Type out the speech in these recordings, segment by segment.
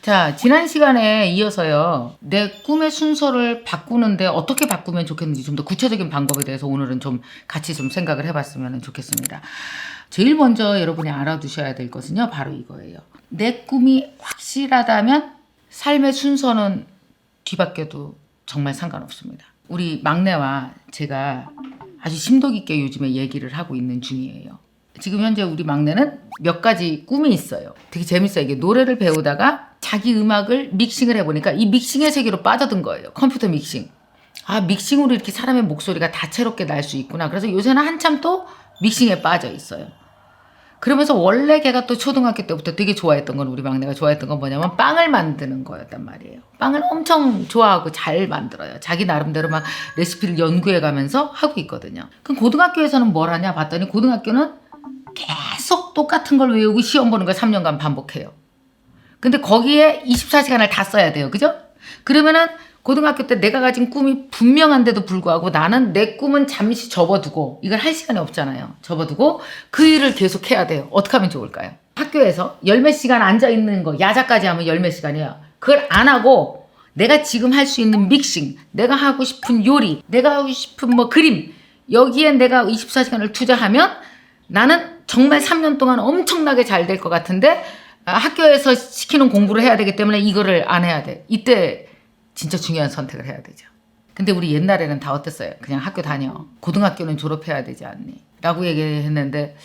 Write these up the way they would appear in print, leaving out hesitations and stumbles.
자, 지난 시간에 이어서요. 내 꿈의 순서를 바꾸는데 어떻게 바꾸면 좋겠는지 좀 더 구체적인 방법에 대해서 오늘은 좀 같이 좀 생각을 해봤으면 좋겠습니다. 제일 먼저 여러분이 알아두셔야 될 것은요. 바로 이거예요. 내 꿈이 확실하다면 삶의 순서는 뒤바뀌어도 정말 상관없습니다. 우리 막내와 제가 아주 심도 깊게 요즘에 얘기를 하고 있는 중이에요. 지금 현재 우리 막내는 몇 가지 꿈이 있어요. 되게 재밌어요. 이게 노래를 배우다가 자기 음악을 믹싱을 해보니까 이 믹싱의 세계로 빠져든 거예요. 컴퓨터 믹싱. 아, 믹싱으로 이렇게 사람의 목소리가 다채롭게 날 수 있구나. 그래서 요새는 한참 또 믹싱에 빠져 있어요. 그러면서 원래 걔가 또 초등학교 때부터 되게 좋아했던 건, 우리 막내가 좋아했던 건 뭐냐면 빵을 만드는 거였단 말이에요. 빵을 엄청 좋아하고 잘 만들어요. 자기 나름대로 막 레시피를 연구해 가면서 하고 있거든요. 그럼 고등학교에서는 뭘 하냐 봤더니 고등학교는 계속 똑같은 걸 외우고 시험 보는 걸 3년간 반복해요. 근데 거기에 24시간을 다 써야 돼요. 그죠? 그러면은 고등학교 때 내가 가진 꿈이 분명한데도 불구하고 나는 내 꿈은 잠시 접어두고, 이걸 할 시간이 없잖아요. 접어두고 그 일을 계속 해야 돼요. 어떻게 하면 좋을까요? 학교에서 열 몇 시간 앉아있는 거, 야자까지 하면 열 몇 시간이에요. 그걸 안 하고 내가 지금 할 수 있는 믹싱, 내가 하고 싶은 요리, 내가 하고 싶은 뭐 그림, 여기에 내가 24시간을 투자하면 나는 정말 3년 동안 엄청나게 잘 될 것 같은데, 학교에서 시키는 공부를 해야 되기 때문에 이거를 안 해야 돼. 이때 진짜 중요한 선택을 해야 되죠. 근데 우리 옛날에는 다 어땠어요? 그냥 학교 다녀. 고등학교는 졸업해야 되지 않니? 라고 얘기했는데,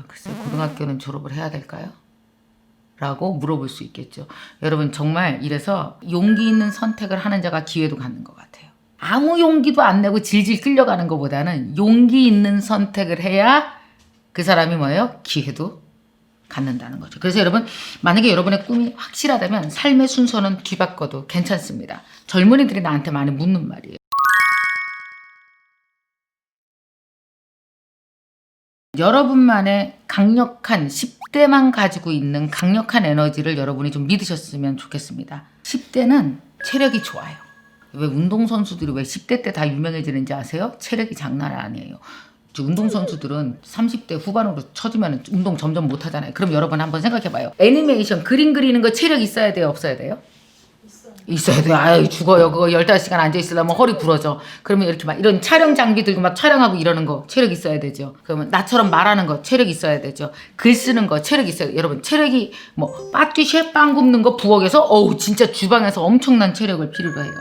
글쎄 고등학교는 졸업을 해야 될까요? 라고 물어볼 수 있겠죠. 여러분, 정말 이래서 용기 있는 선택을 하는 자가 기회도 갖는 것 같아요. 아무 용기도 안 내고 질질 끌려가는 것보다는 용기 있는 선택을 해야 그 사람이 뭐예요? 기회도 갖는다는 거죠. 그래서 여러분, 만약에 여러분의 꿈이 확실하다면 삶의 순서는 뒤바꿔도 괜찮습니다. 젊은이들이 나한테 많이 묻는 말이에요. 여러분만의 강력한 10대만 가지고 있는 강력한 에너지를 여러분이 좀 믿으셨으면 좋겠습니다. 10대는 체력이 좋아요. 왜 운동선수들이 왜 10대 때 다 유명해지는지 아세요? 체력이 장난 아니에요. 운동선수들은 30대 후반으로 처지면 운동 점점 못하잖아요. 그럼 여러분 한번 생각해봐요. 애니메이션 그림 그리는 거 체력 있어야 돼요? 없어야 돼요? 있어야 돼요. 아유, 죽어요. 그거 15시간 앉아있으려면 허리 부러져. 그러면 이렇게 막 이런 촬영 장비 들고 막 촬영하고 이러는 거 체력 있어야 되죠. 그러면 나처럼 말하는 거 체력 있어야 되죠. 글 쓰는 거 체력 있어야 돼요. 여러분, 체력이 뭐 빠띠쉐 빵 굽는 거 부엌에서 어우 진짜 주방에서 엄청난 체력을 필요로 해요.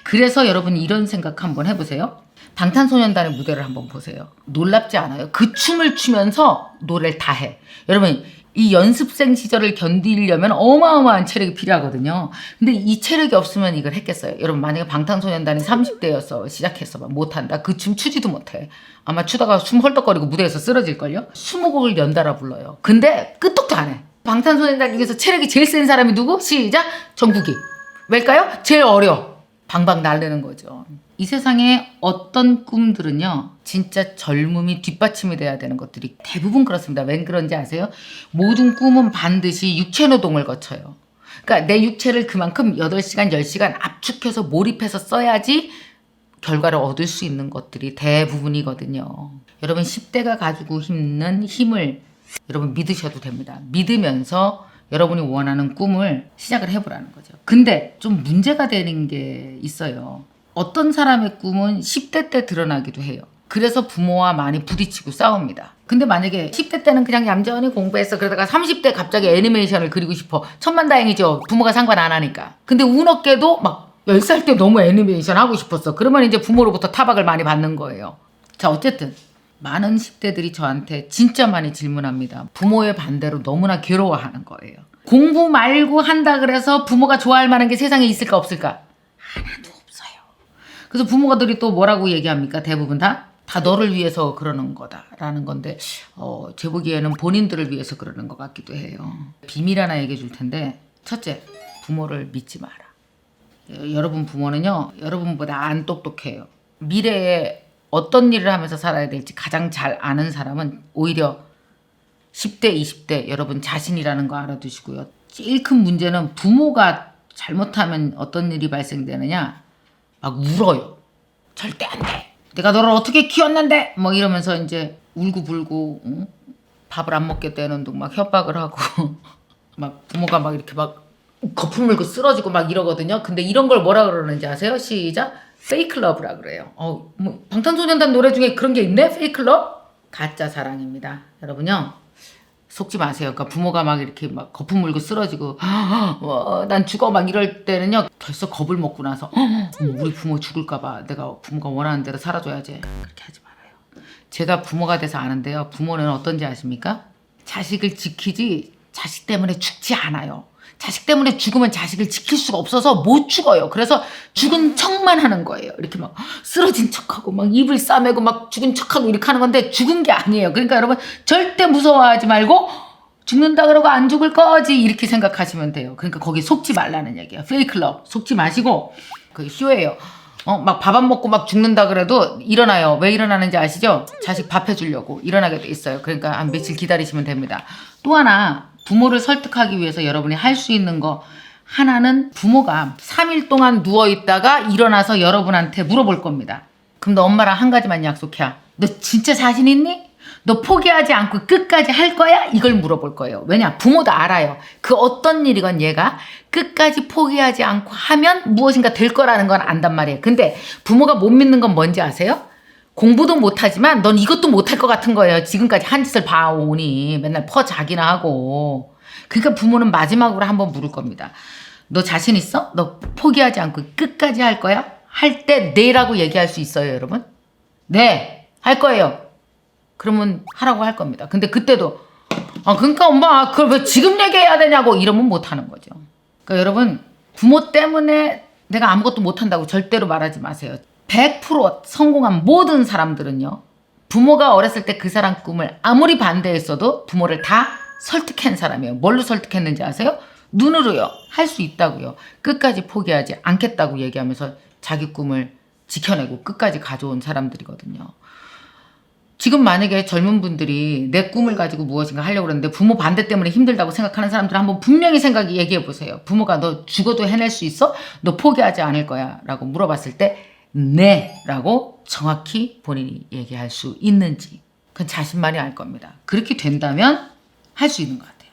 그래서 여러분 이런 생각 한번 해보세요. 방탄소년단의 무대를 한번 보세요. 놀랍지 않아요? 그 춤을 추면서 노래를 다 해. 여러분, 이 연습생 시절을 견디려면 어마어마한 체력이 필요하거든요. 근데 이 체력이 없으면 이걸 했겠어요? 여러분, 만약에 방탄소년단이 30대였어 시작했어 못한다? 그 춤 추지도 못해. 아마 추다가 숨 헐떡거리고 무대에서 쓰러질걸요? 20곡을 연달아 불러요. 근데 끄떡도 안 해. 방탄소년단 중에서 체력이 제일 센 사람이 누구? 시작! 정국이. 왜일까요? 제일 어려. 방방 날르는 거죠. 이 세상에 어떤 꿈들은요, 진짜 젊음이 뒷받침이 돼야 되는 것들이 대부분 그렇습니다. 왜 그런지 아세요? 모든 꿈은 반드시 육체 노동을 거쳐요. 그러니까 내 육체를 그만큼 8시간, 10시간 압축해서 몰입해서 써야지 결과를 얻을 수 있는 것들이 대부분이거든요. 여러분, 10대가 가지고 있는 힘을 여러분 믿으셔도 됩니다. 믿으면서 여러분이 원하는 꿈을 시작을 해보라는 거죠. 근데 좀 문제가 되는 게 있어요. 어떤 사람의 꿈은 10대 때 드러나기도 해요. 그래서 부모와 많이 부딪히고 싸웁니다. 근데 만약에 10대 때는 그냥 얌전히 공부했어. 그러다가 30대 갑자기 애니메이션을 그리고 싶어. 천만다행이죠. 부모가 상관 안 하니까. 근데 운 없게도 막 10살 때 너무 애니메이션 하고 싶었어. 그러면 이제 부모로부터 타박을 많이 받는 거예요. 자, 어쨌든 많은 10대들이 저한테 진짜 많이 질문합니다. 부모의 반대로 너무나 괴로워하는 거예요. 공부 말고 한다 그래서 부모가 좋아할 만한 게 세상에 있을까 없을까? 하나도 없어요. 그래서 부모들이 또 뭐라고 얘기합니까? 대부분 다 너를 위해서 그러는 거다라는 건데, 제 보기에는 본인들을 위해서 그러는 것 같기도 해요. 비밀 하나 얘기해 줄 텐데, 첫째, 부모를 믿지 마라. 여러분 부모는요, 여러분보다 안 똑똑해요. 미래에 어떤 일을 하면서 살아야 될지 가장 잘 아는 사람은 오히려 10대, 20대 여러분 자신이라는 거 알아두시고요. 제일 큰 문제는 부모가 잘못하면 어떤 일이 발생되느냐, 막 울어요. 절대 안 돼. 내가 너를 어떻게 키웠는데? 뭐 이러면서 이제 울고불고, 밥을 안 먹게 되는 둥 막 협박을 하고 막 부모가 막 이렇게 막 거품 물고 쓰러지고 막 이러거든요. 근데 이런 걸 뭐라 그러는지 아세요? 시작. 페이크 러브라 그래요. 뭐 방탄소년단 노래 중에 그런 게 있네? 페이크 러브? 가짜 사랑입니다. 여러분요. 속지 마세요. 그러니까 부모가 막 이렇게 막 거품 물고 쓰러지고 난 죽어 막 이럴 때는요. 벌써 겁을 먹고 나서 우리 부모 죽을까 봐 내가 부모가 원하는 대로 살아줘야지. 그렇게 하지 말아요. 제가 부모가 돼서 아는데요. 부모는 어떤지 아십니까? 자식을 지키지 자식 때문에 죽지 않아요. 자식 때문에 죽으면 자식을 지킬 수가 없어서 못 죽어요. 그래서 죽은 척만 하는 거예요. 이렇게 막 쓰러진 척하고 막 입을 싸매고 막 죽은 척하고 이렇게 하는 건데 죽은 게 아니에요. 그러니까 여러분 절대 무서워하지 말고 죽는다 그러고 안 죽을 거지 이렇게 생각하시면 돼요. 그러니까 거기 속지 말라는 얘기예요. 페이크 러브 속지 마시고 그게 쇼예요. 막 밥 안 먹고 막 죽는다 그래도 일어나요. 왜 일어나는지 아시죠? 자식 밥 해주려고 일어나게 돼 있어요. 그러니까 한 며칠 기다리시면 됩니다. 또 하나 부모를 설득하기 위해서 여러분이 할 수 있는 거 하나는 부모가 3일 동안 누워있다가 일어나서 여러분한테 물어볼 겁니다. 그럼 너 엄마랑 한 가지만 약속해. 너 진짜 자신 있니? 너 포기하지 않고 끝까지 할 거야? 이걸 물어볼 거예요. 왜냐? 부모도 알아요. 그 어떤 일이건 얘가 끝까지 포기하지 않고 하면 무엇인가 될 거라는 건 안단 말이에요. 근데 부모가 못 믿는 건 뭔지 아세요? 공부도 못하지만 넌 이것도 못할 것 같은 거예요. 지금까지 한 짓을 봐오니 맨날 퍼자기나 하고. 그러니까 부모는 마지막으로 한번 물을 겁니다. 너 자신 있어? 너 포기하지 않고 끝까지 할 거야? 할 때 네라고 얘기할 수 있어요, 여러분? 네, 할 거예요. 그러면 하라고 할 겁니다. 근데 그때도 그러니까 엄마 그걸 왜 지금 얘기해야 되냐고 이러면 못하는 거죠. 그러니까 여러분 부모 때문에 내가 아무것도 못한다고 절대로 말하지 마세요. 100% 성공한 모든 사람들은요. 부모가 어렸을 때 그 사람 꿈을 아무리 반대했어도 부모를 다 설득한 사람이에요. 뭘로 설득했는지 아세요? 눈으로요. 할 수 있다고요. 끝까지 포기하지 않겠다고 얘기하면서 자기 꿈을 지켜내고 끝까지 가져온 사람들이거든요. 지금 만약에 젊은 분들이 내 꿈을 가지고 무엇인가 하려고 그러는데 부모 반대 때문에 힘들다고 생각하는 사람들은 한번 분명히 얘기해 보세요. 부모가 너 죽어도 해낼 수 있어? 너 포기하지 않을 거야? 라고 물어봤을 때 네 라고 정확히 본인이 얘기할 수 있는지 그건 자신만이 알 겁니다. 그렇게 된다면 할 수 있는 것 같아요.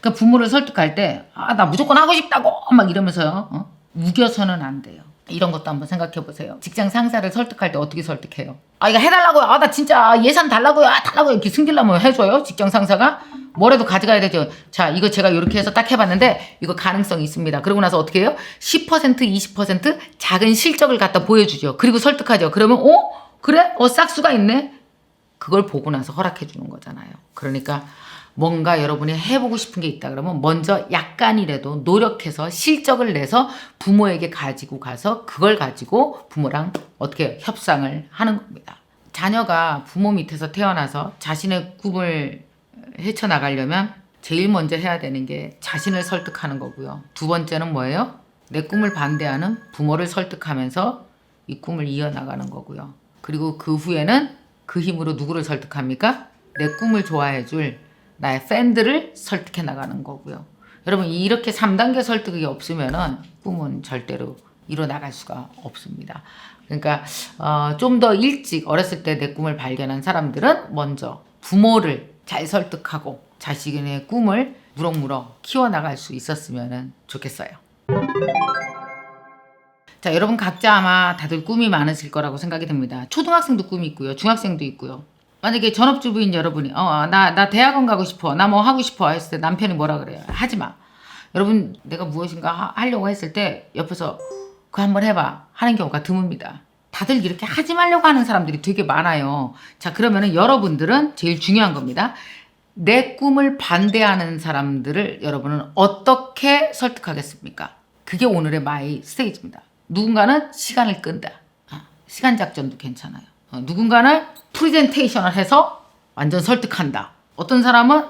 그러니까 부모를 설득할 때 나 무조건 하고 싶다고 막 이러면서요. 우겨서는 안 돼요. 이런 것도 한번 생각해 보세요. 직장 상사를 설득할 때 어떻게 설득해요? 이거 해달라고요. 나 진짜 예산 달라고요. 달라고요. 이렇게 승질나면 해줘요. 직장 상사가 뭐라도 가져가야 되죠. 자, 이거 제가 이렇게 해서 딱 해봤는데 이거 가능성이 있습니다. 그러고 나서 어떻게 해요? 10% 20% 작은 실적을 갖다 보여주죠. 그리고 설득하죠. 그러면 그래? 싹수가 있네. 그걸 보고 나서 허락해 주는 거잖아요. 그러니까 뭔가 여러분이 해보고 싶은 게 있다 그러면 먼저 약간이라도 노력해서 실적을 내서 부모에게 가지고 가서 그걸 가지고 부모랑 어떻게 협상을 하는 겁니다. 자녀가 부모 밑에서 태어나서 자신의 꿈을 헤쳐나가려면 제일 먼저 해야 되는 게 자신을 설득하는 거고요. 두 번째는 뭐예요? 내 꿈을 반대하는 부모를 설득하면서 이 꿈을 이어나가는 거고요. 그리고 그 후에는 그 힘으로 누구를 설득합니까? 내 꿈을 좋아해 줄 나의 팬들을 설득해 나가는 거고요. 여러분 이렇게 3단계 설득이 없으면은 꿈은 절대로 이뤄나갈 수가 없습니다. 그러니까 좀 더 일찍 어렸을 때 내 꿈을 발견한 사람들은 먼저 부모를 잘 설득하고 자신의 꿈을 무럭무럭 키워나갈 수 있었으면 좋겠어요. 자, 여러분 각자 아마 다들 꿈이 많으실 거라고 생각이 듭니다. 초등학생도 꿈이 있고요. 중학생도 있고요. 만약에 전업주부인 여러분이 나 대학원 가고 싶어. 나 뭐 하고 싶어 했을 때 남편이 뭐라 그래요? 하지 마. 여러분 내가 무엇인가 하려고 했을 때 옆에서 그거 한번 해봐 하는 경우가 드뭅니다. 다들 이렇게 하지 말려고 하는 사람들이 되게 많아요. 자, 그러면은 여러분들은 제일 중요한 겁니다. 내 꿈을 반대하는 사람들을 여러분은 어떻게 설득하겠습니까? 그게 오늘의 마이 스테이지입니다. 누군가는 시간을 끈다. 시간 작전도 괜찮아요. 누군가는 프레젠테이션을 해서 완전 설득한다. 어떤 사람은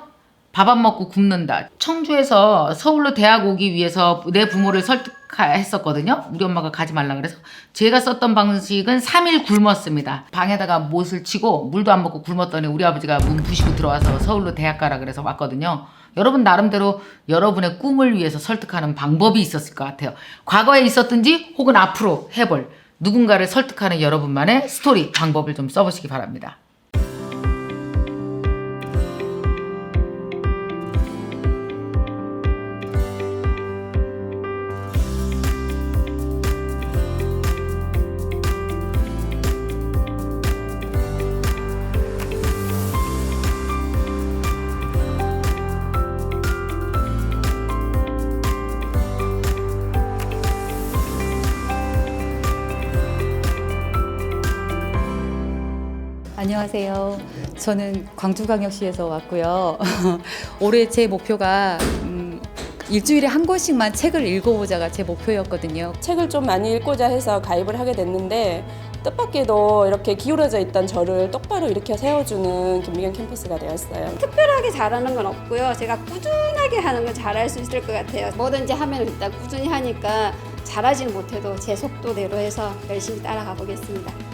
밥 안 먹고 굶는다. 청주에서 서울로 대학 오기 위해서 내 부모를 설득했었거든요. 우리 엄마가 가지 말라 그래서. 제가 썼던 방식은 3일 굶었습니다. 방에다가 못을 치고 물도 안 먹고 굶었더니 우리 아버지가 문 부시고 들어와서 서울로 대학 가라 그래서 왔거든요. 여러분 나름대로 여러분의 꿈을 위해서 설득하는 방법이 있었을 것 같아요. 과거에 있었든지 혹은 앞으로 해볼 누군가를 설득하는 여러분만의 스토리 방법을 좀 써보시기 바랍니다. 안녕하세요. 저는 광주광역시에서 왔고요. 올해 제 목표가 일주일에 한 권씩만 책을 읽어보자가 제 목표였거든요. 책을 좀 많이 읽고자 해서 가입을 하게 됐는데 뜻밖에도 이렇게 기울어져 있던 저를 똑바로 일으켜 세워주는 김미경 캠퍼스가 되었어요. 특별하게 잘하는 건 없고요. 제가 꾸준하게 하는 건 잘할 수 있을 것 같아요. 뭐든지 하면 일단 꾸준히 하니까 잘하지는 못해도 제 속도대로 해서 열심히 따라가 보겠습니다.